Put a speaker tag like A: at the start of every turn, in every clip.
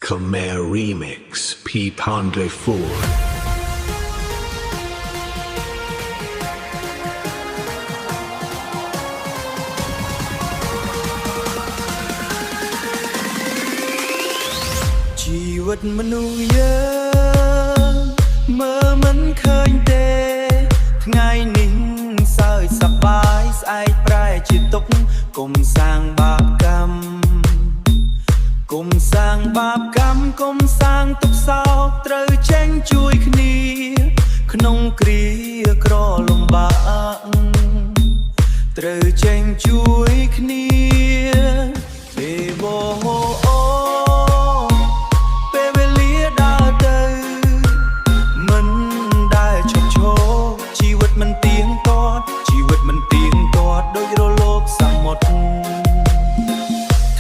A: Khmer Remix P Pondre 4
B: ชีวิตมนุษย์เยอะเมื่อมันเคยเดថ្ងៃនេះសើចសប្បាយស្អែកប្រែជាទុកកុំសាងបាបកម្មកុំសាងបាបកម្មកុំសាងទុកសោកត្រូវចេញជួយគ្នាក្នុងគ្រាក្រលំបាកត្រូវចេញជួយគ្នាពេលបោ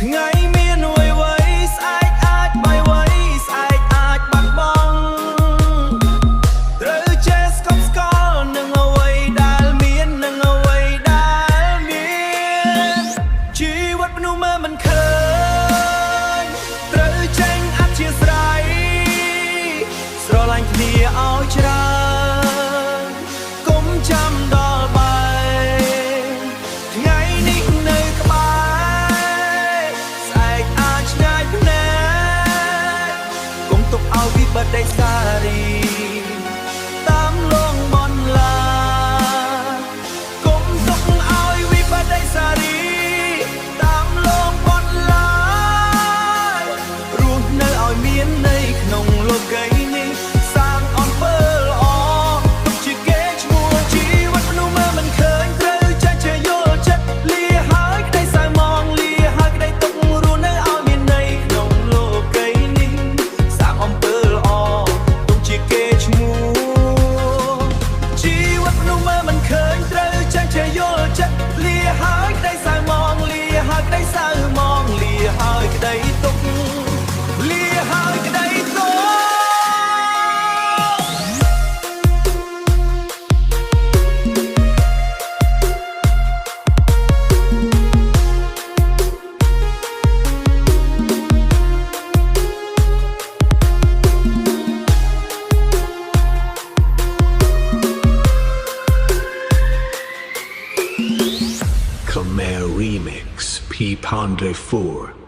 B: ថ្ងៃមានអួយវ័យស្អែកអាចបាយវ័យស្អែកអាចបាត់បង់ត្រូវចេះស្កប់ស្កល់នឹងអ្វីដែលមាននឹងអ្វីដែលមានជីវិតមនុស្សមើលមិនឃើញត្រូវចេញអធិស្ឋានស្រឡាញ់គ្នាឲ្យច្រើនកុំចាំដល់បាយថ្ងៃនេះនៅក្បែរឲ្យវិបត្តិសារីតាមលងបនឡាកុំទុកឲ្យវិបត្តិសារីតាមលងបនឡារស់នៅឲ្យមានន័យក្នុងលោកីនេះសាងអំពើល្អទុកជាគេឈ្មោះជីវិតមនុស្សមើលមិនឃើញត្រូវចេះជាយល់ចិត្តលាហើយក្តីសៅមងលាហើយក្តីទុករស់នៅឲ្យមានន័យក្នុងលោកីនេះសាងអំពើជីវិតមនុស្សមើលមិនឃើញត្រូវចេះជាយល់ចិត្តលាហើយក្តីសៅមងលាហើយក្តីសៅមងលាហើយក្តីទុកលាហើយក្តីទុក
A: Khmer Remix P Pondre 4